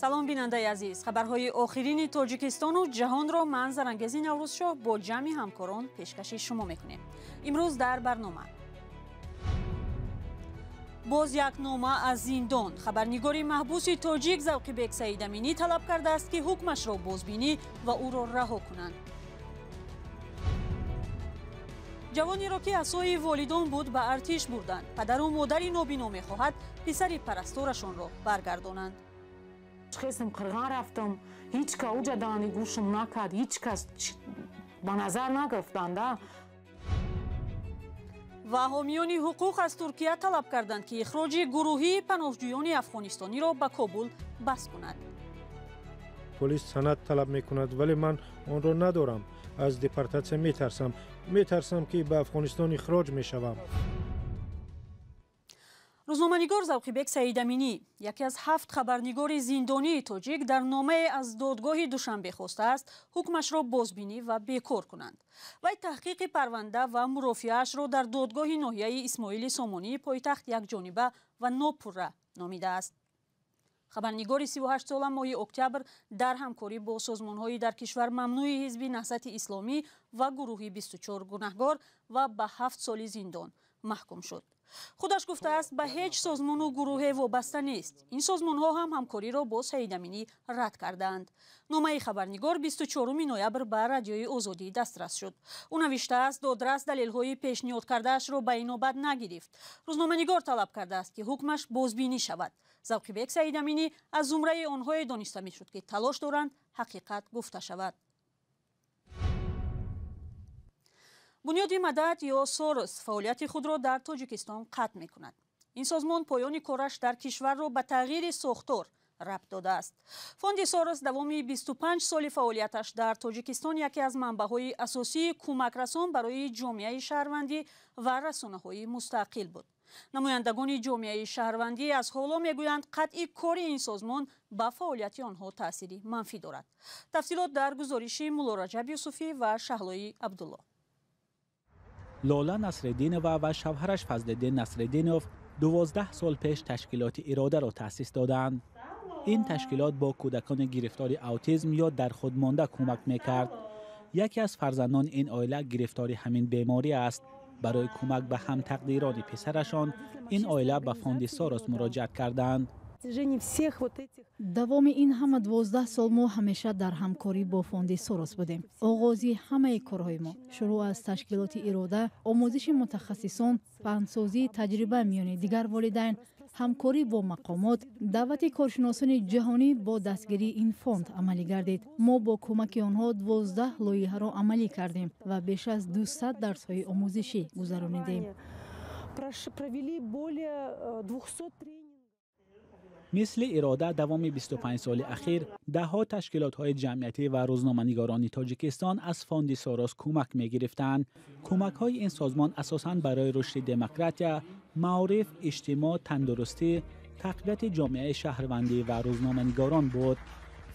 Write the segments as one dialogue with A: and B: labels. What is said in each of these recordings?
A: салом бинандаи азиз, хабарҳои охирини тоҷикистону ҷаҳонро ман Зарангези Наврӯзшоҳ бо ҷамъи ҳамкорон пешкаши шумо мекунем. имрӯз дар барнома боз як нома аз зиндон. хабарнигори маҳбуси тоҷик Завқибек Саидаминӣ талаб кардааст ки ҳукмашро бозбинӣ ва ӯро раҳо кунанд. ҷавонеро ки асои волидон буд ба артиш бурданд. падару модари нобино мехоҳад писари парасторашонро баргардонанд.
B: Хесам қирған рафтам, ҳеҷ ка уҷа дани гӯшам накард, ҳеҷ кас ба назар нагирифтанда.
A: ва ҳомиёни ҳуқуқ аз Туркия талаб карданд ки ихроҷи гурӯҳии паноҳҷӯёни афғонистониро ба Кобул бас кунад.
C: Полис санад талаб мекунад, вале ман онро надорам. аз депортатсия метарсам ки ба Афғонистон ихроҷ мешавам.
A: рӯзноманигор Завқибек Саидаминӣ, яке аз 7 хабарнигори зиндонии тоҷик, дар номае аз додгоҳи Душанбе хостааст ҳукмашро бозбинӣ ва бекор кунанд. вай таҳқиқи парванда ва мурофиаашро дар додгоҳи ноҳияи Исмоили Сомонии пойтахт якҷониба ва нопурра номидааст. хабарнигори 38 сола моҳи октябр дар ҳамкорӣ бо созмонҳои дар кишвар мамнӯи ҳизби Наҳсати Исломӣ ва гурӯҳи 24 гунаҳгор ва ба 7 соли зиндон маҳкум шуд. худаш гуфтааст ба ҳеҷ созмону гурӯҳе вобаста нест. ин созмонҳо ҳам ҳамкориро бо Саидаминӣ рад карданд. номаи хабарнигор 24 ноябр ба Радиои Озодӣ дастрас шуд. ӯ навиштааст додрас далелҳои пешниҳодкардаашро ба инобат нагирифт. рӯзноманигор талаб кардааст ки ҳукмаш бозбинӣ шавад. Завқибек Саидаминӣ аз зумраи онҳое дониста мешуд ки талош доранд ҳақиқат гуфта шавад. бунёди мадад ё Сорос фаъолияти худро дар Тоҷикистон қатъ мекунад. ин созмон поёни кораш дар кишварро ба тағйири сохтор рабт додааст. фонди Сорос давоми 25 соли фаъолияташ дар Тоҷикистон яке аз манбаъҳои асосии кӯмакрасон барои ҷомеаи шаҳрвандӣ ва расонаҳои мустақил буд. намояндагони ҷомеаи шаҳрвандӣ аз ҳоло мегӯянд қатъи кори ин созмон ба фаъолияти онҳо таъсири манфӣ дорад. тафсилот дар гузориши Мулло Раҷаб Юсуфӣ ва Шаҳлои Абдулло.
D: لولا نصرالدینова و شوهرش فضلالدین نصرالدینов 12 سال پیش تشکیلات اراده را تأسیس دادند. این تشکیلات با کودکان گرفتار اوتیسم یا در خود مانده کمک میکرد. یکی از فرزندان این عائله گرفتار همین بیماری است. برای کمک به هم تقدیران پسرشان این عائله به فوند ساروس مراجعت کردند.
E: давоми ин ҳама 12 сол мо ҳамеша дар ҳамкорӣ бо фонди Сорос будем. оғози ҳамаи корҳои мо шурӯъ аз ташкилоти ирода, омӯзиши мутахассисон, паҳнсозии таҷриба миёни дигар волидайн, ҳамкорӣ бо мақомот, даъвати коршиносони ҷаҳонӣ бо дастгирии ин фонд амалӣ гардид. мо бо кӯмаки онҳо 12 лоиҳаро амалӣ кардем ва беш аз 200 дарсҳои омӯзишӣ гузаронидем.
D: مثل اراده دوام 25 سال اخیر دهها تشکیلات‌های جمعیتی و روزنامه‌نگاران تاجیکستان از فوند ساروس کمک می‌گرفتند. کمک‌های این سازمان اساساً برای رشد دموکراتیا، معارف، اجتماع، تندرستی، تقویت جامعه شهروندی و روزنامه‌نگاران بود.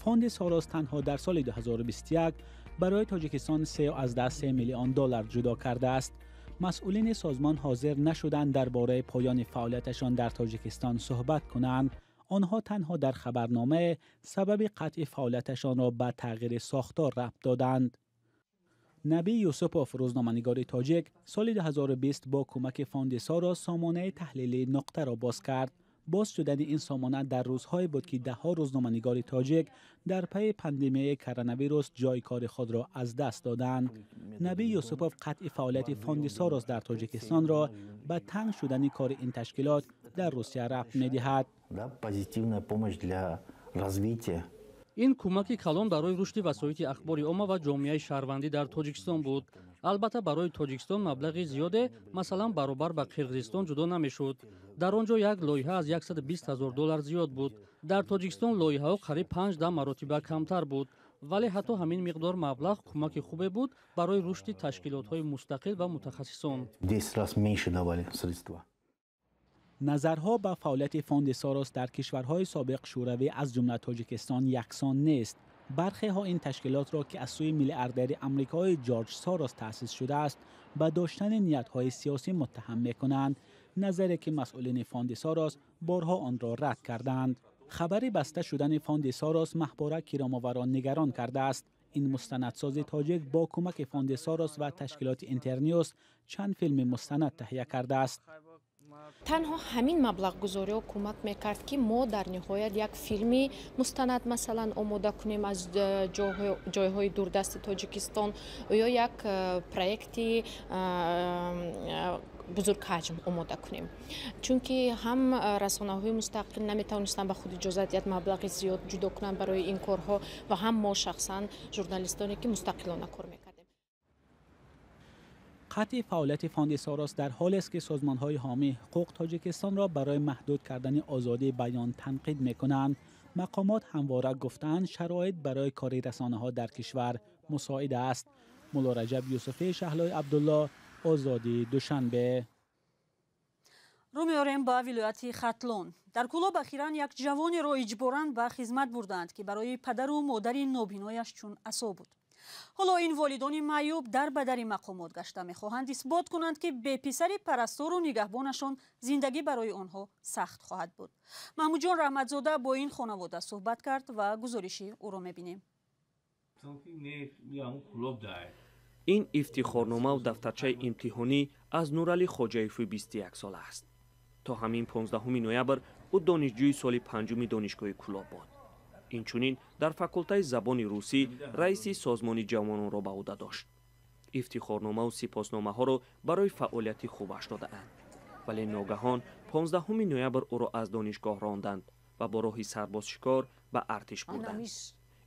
D: فوند ساروس تنها در سال 2021 برای تاجیکستان 3 میلیون دلار جدا کرده است. مسئولین سازمان حاضر نشدند درباره پایان فعالیتشان در تاجیکستان صحبت کنند. آنها تنها در خبرنامه سبب قطع فعالیتشان را به تغییر ساختار ربط دادند. نبی یوسپوف روزنامه‌نگار تاجیک سال 2020 با کمک فوند ساروس سامانه تحلیلی نقطه را باز کرد. باز شدن این سامانه در روزهایی بود که دهها روزنامه‌نگار تاجیک در پی پاندمی کرونا ویروس جای کار خود را از دست دادند. نبی یوسپوف قطع فعالیت فوند ساروس در تاجیکستان را به تنگ شدن کار این تشکیلات در روسیه ربط می‌دهد.
F: ин кӯмаки калон барои рушди васоити ахбори омма ва ҷомеаи шаҳрвандӣ дар Тоҷикистон буд. албатта барои Тоҷикистон маблағи зиёде масалан баробар ба Қирғизистон ҷудо намешуд. дар он ҷо як лоиҳа аз 120 000 доллар зиёд буд. дар Тоҷикистон лоиҳаҳо қариб 5-10 маротиба камтар буд. вале ҳатто ҳамин миқдор маблағ кӯмаки хубе буд барои рушди ташкилотҳои мустақил ва мутахассисон.
D: نظرها به فعالیت فوند ساروس در کشورهای سابق شوروی از جمله تاجیکستان یکسان نیست. برخی ها این تشکیلات را که از سوی میلیاردر آمریکایی جورج ساروس تأسیس شده است به داشتن نیت‌های سیاسی متهم می‌کنند، نظری که مسئولین فوند ساروس بارها آن را رد کردند. خبر بسته شدن فاند ساروس محبوره کیراماورا نگران کرده است. این مستندساز تاجیک با کمک فاند ساروس و تشکیلات اینترنیوس چند فیلم مستند تهیه کرده است.
G: تنها همین مبلغ گذاری ها کمک میکرد که ما در نهایت یک فیلمی مستند مثلا آماده کنیم از جایهای دوردست تاجیکستان یا یک پروژه بزرگ حجم آماده کنیم، چون که هم رسانه‌های مستقل نمیتونستن به خود اجازه یک مبلغ زیاد جدا کنن برای این کارها و هم ما شخصا ژورنالیستانی که مستقلانه کار میکردیم.
D: قطع فعالیت فاند ساروس در حالی است که سازمان‌های حامی حقوق تاجیکستان را برای محدود کردن آزادی بیان تنقید می‌کنند. مقامات همواره گفتند شرایط برای کار رسانه‌ها در کشور مساعد است. مولا رجب یوسفی شهلای عبدالله، آزادی دوشنبه.
A: رو می‌آوریم با ولایت ختلون. در کلاب اخیراً یک جوانی را اجباراً به خدمت بردند که برای پدر و مادر نابینایش چون عصا بود. حالا این والدان معیوب در بدر مقامات گشته می‌خواهند اثبات کنند که به پسر پرستار و نگهبانشان زندگی برای آنها سخت خواهد بود. محمود جان رحمتزاده با این خانواده صحبت کرد و گزارشی او را می‌بینیم.
H: این افتخارنامه و دفترچه امتحانی از نورعلی خواجایفی 21 ساله است. تا همین 15 نوامبر او دانشجوی سال 5 دانشگاه کلاب بود. اینچنین در فاکولته زبان روسی رئیس سازمان جوانان را به عهده داشت. افتخارنامه و سپاسنامه ها را برای فعالیت خوبش داده‌اند. ولی ناگهان 15 نوامبر او را از دانشگاه راندند و با راه سرباز شکار به ارتش بردند.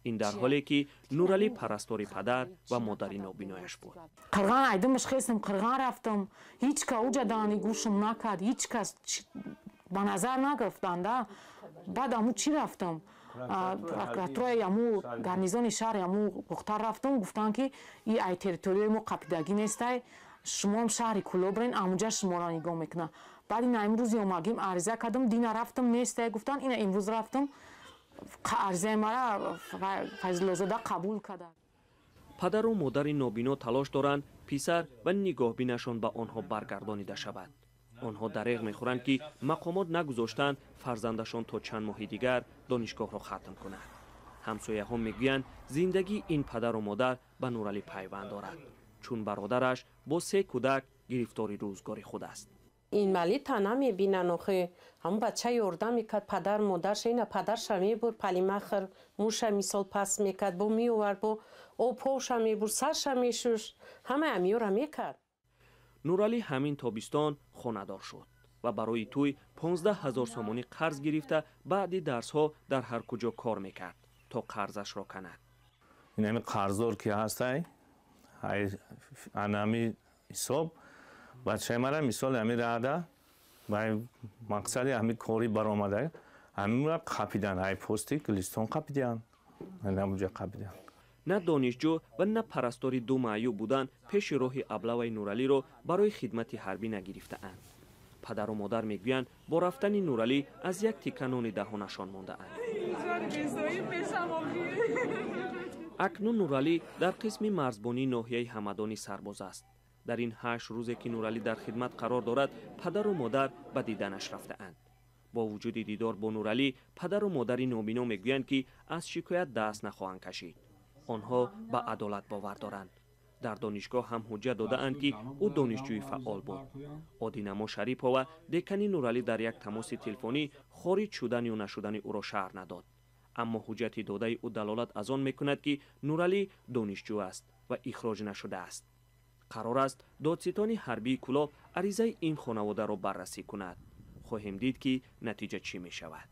H: این در حالی که نورعلی پرستار پدر و مادر نابینایش بود.
B: قرغان ایدمش خواستم قرغان رفتم، هیچ که اوجا دانی گوشم نکرد، هیچ کس به نظر نگرفتند. بعد امو چی رفتم؟ توی امو گارنیزون شهر امو دختر رفتم، گفتن که این ای تریتوریوی ما قپیدگی نیسته، شما هم شهر کلاب برین، اموجا شما را نگاه میکنه. بعد این امروزی اومدیم عریضه کردم، دین رفتم نیسته، گفتن این امروز رفتم، عرضه مرا فضل‌زاده قبول کرد.
H: پدر و مادر نابینا تلاش دارند پسر و نگاهبینشان به آنها برگردانیده شود. آنها دریغ میخورند که مقامات نگذاشتند فرزندشان تا چند ماه دیگر دانشگاه را ختم کنند. همسایه ها میگویند زندگی این پدر و مادر به نورعلی پیوند دارد، چون برادرش با 3 کودک گرفتار روزگار خود است.
I: این مالی تنها میبینن آخه همون بچه یارده میکرد پدر مادرش، این پدرش میبور پلیمخر موش مثال پس میکرد با میوور با اوپوش میبور سرش میشوش همه امیور میکرد.
H: نورعلی همین تابستان خانه‌دار شد و برای توی 15,000 سومانی قرض گرفته بعد درس ها در هر کجا کار میکرد تا قرضش را کند.
J: این همین قرضدار که هسته های انامی حساب بچه مرا مثال همین راده و مقصد همین کاری برآمده همین را قپیدن، های پستی کلیستان قپیدن، همونجا قپیدن.
H: نه دانشجو و نه پرستاری دو معیوب بودن پیش راه ابله‌ی نورعلی را برای خدمت حربی نگرفته‌اند. پدر و مادر میگویند با رفتن نورعلی از یک تکه نان دهانشان مانده‌اند. اکنون نورعلی در قسم مرزبانی ناحیه همدانی سرباز است. در این 8 روزی که نورعلی در خدمت قرار دارد پدر و مادر به دیدنش رفته‌اند. با وجود دیدار با نورعلی پدر و مادر نابینا میگویند که از شکایت دست نخواهند کشید. آنها به عدالت باور دارند. در دانشگاه هم حجت داده‌اند که او دانشجوی فعال بود. عادینما شریف‌ها و دکانی نورعلی در یک تماس تلفنی خارج شدن یا نشدن او را شرح نداد. اما حجت داده او دلالت از آن میکند که نورعلی دانشجو است و اخراج نشده است. قرار است دادستان حربی کلاب عریضه این خانواده را بررسی کند. خواهیم دید که نتیجه چی می شود.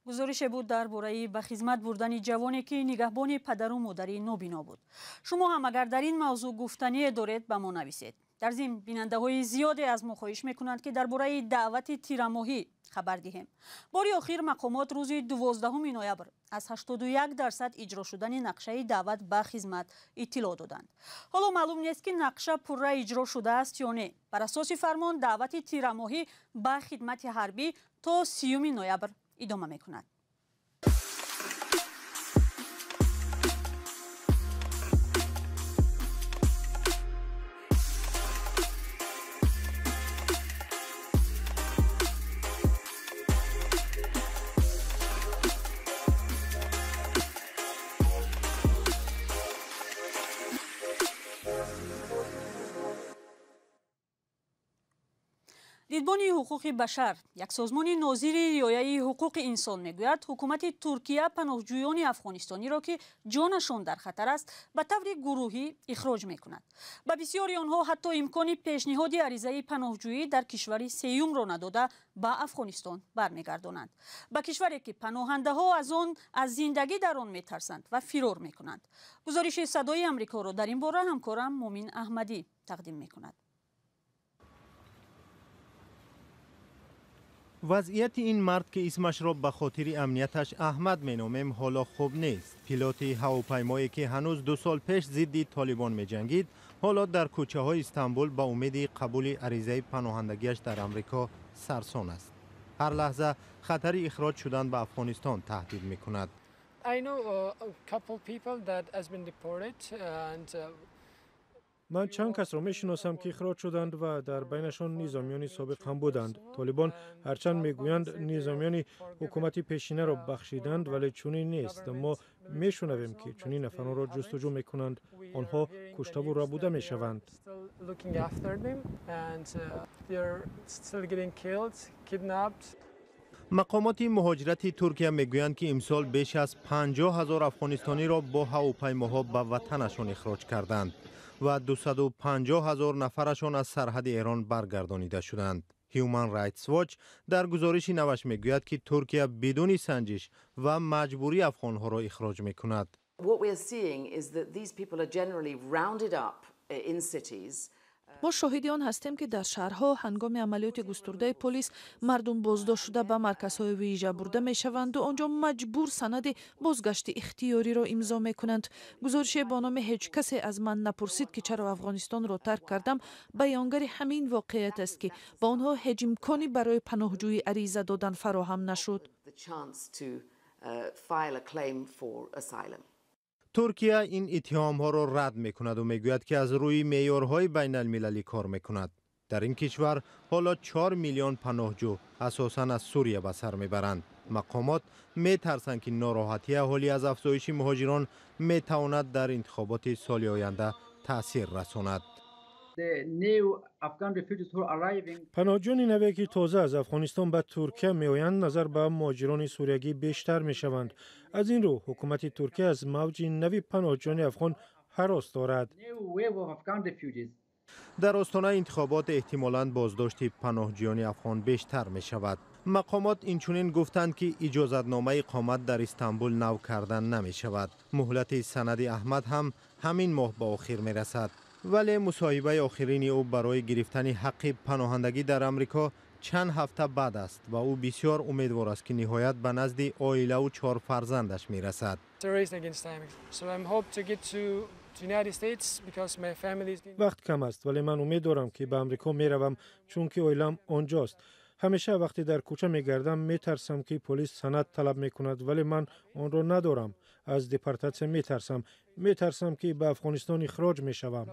A: گزارش بود درباره به خدمت بردن جوانی که نگهبان پدر و مادر نابینا بود. شما هم اگر در این موضوع گفتنی دارید به ما نویسید. در ضمن بیننده های زیادی از ما خواهش میکنند که درباره دعوت تیرماهی خبر دهیم. بار اخیر مقامات روز 12 نوامبر از 81% اجرا شدن نقشه دعوت به خدمت اطلاع دادند. حالا معلوم نیست که نقشه پوره اجرا شده است یا نه. بر اساس فرمان دعوت تیرماهی به خدمت حربی تا 30 نوامبر ادامه میکند. دیدبان حقوق بشر، یک سازمان ناظر رعایت حقوق انسان میگوید حکومت ترکیه پناهجویان افغانستانی را که جانشان در خطر است به طور گروهی اخراج میکند. به بسیاری آنها حتی امکان پیشنهاد عریضه پناهجویی در کشور سیوم را نداده به افغانستان برمیگردانند. به کشوری که پناهنده ها از زندگی در آن میترسند و فرار میکنند. گزارش صدای آمریکا را در این باره همکارم مومن احمدی تقدیم میکند.
K: وضعیت این مرد که اسمش را به خاطر امنیتش احمد مینامیم حالا خوب نیست. پیلوت هواپیمایی که هنوز 2 سال پیش ضد طالبان می جنگید حالا در کوچه های استانبول با امید قبول عریضه پناهندگیش در امریکا سرسان است. هر لحظه خطر اخراج شدن به افغانستان تهدید می کند.
C: من چند کس را میشناسم که اخراج شدند و در بینشان نظامیان سابق هم بودند. طالبان هرچند میگویند نظامیان حکومت پیشینه را بخشیدند ولی چنین نیست. ما میشنویم که چنین افراد را جستجو میکنند، آنها کشته و ربوده میشوند.
K: مقامات مهاجرت ترکیه میگویند که امسال بیش از 50,000 افغانستانی را با هواپیماها به وطنشان اخراج کردند و 250,000 نفرشان از سرحد ایران برگردانیده شدند. هیومن رایتس واچ در گزارشی نوش میگوید که ترکیه بدون سنجش و مجبوری افغانها را اخراج میکند.
L: ما شاهدی آن هستیم که در شهرها هنگام عملیات گسترده پلیس مردم بازداشت شده به مرکزهای ویژه برده می شوند و آنجا مجبور سند بازگشت اختیاری را امضا می کنند. گزارش با نام هیچ کسی از من نپرسید که چرا افغانستان را ترک کردم بیانگر همین واقعیت است که با آنها هیچ امکانی برای پناهجویی عریضه دادن فراهم نشد.
K: ترکیه این اتهام ها را رد می کند و می گوید که از روی معیارهای بین المللی کار می کند. در این کشور حالا 4 میلیون پناهجو اساساً از سوریه به سر می برند. مقامات می ترسند که ناراحتی اهالی از افزایش مهاجران می تواند در انتخابات سال آینده تأثیر رساند.
C: پناهجویان نوی که تازه از افغانستان به ترکیه میآیند نظر به مهاجران سوریگی بیشتر میشوند. از این رو حکومت ترکیه از موج نوی پناهجویان افغان هراس دارد.
K: در آستانه انتخابات احتمالاً بازداشت پناهجویان افغان بیشتر می شود. مقامات اینچنین گفتند که اجازتنامه اقامت در استانبول نو کردن نمی شود. مهلت سند احمد هم همین ماه به آخر می رسد. ولی مصاحبه آخرین او برای گرفتن حق پناهندگی در امریکا چند هفته بعد است و او بسیار امیدوار است که نهایت به نزد عائله و 4 فرزندش می رسد.
C: وقت کم است ولی من امید دارم که به امریکا می روم چون که عائله‌ام آنجاست. همیشه وقتی در کوچه می گردم می ترسم که پلیس سند طلب می کند ولی من آن را ندارم. از دیپورتاسیون می ترسم که به افغانستان اخراج می شوم.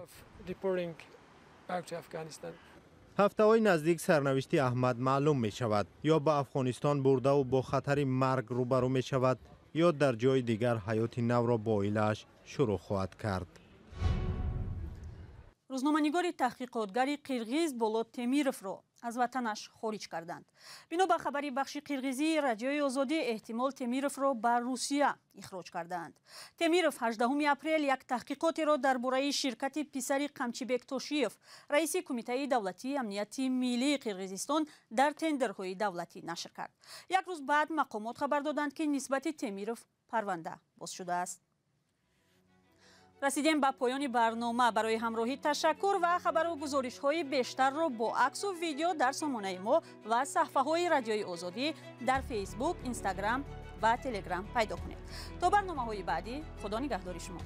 K: هفته های نزدیک سرنوشت احمد معلوم می شود. یا به افغانستان برده و با خطر مرگ روبرو می شود یا در جای دیگر حیات نو را با عائله‌اش شروع خواهد کرد.
A: روزنامه‌نگار تحقیقاتگر قرغیز بولود تمیرов را از وطنش خارج کردند. بنا به خبری بخش قرغیزی رادیوی آزادی احتمال تمیرов را به روسیه اخراج کردند. تمیرов 18 اپریل یک تحقیقاتی را درباره شرکت پسر قمچیبک توشیف رئیس کمیته دولتی امنیت ملی قرغیزستان در تندرهای دولتی نشر کرد. یک روز بعد مقامات خبر دادند که نسبت تمیرов پرونده باز شده است. رسیدیم به پایان برنامه. برای همراهی تشکر و خبر و گزارش های بیشتر را با عکس و ویدیو در سامانه ما و صفحه های رادیوی آزادی در فیسبوک، اینستاگرام و تلگرام پیدا کنید. تا برنامه های بعدی، خدا نگهدار شما.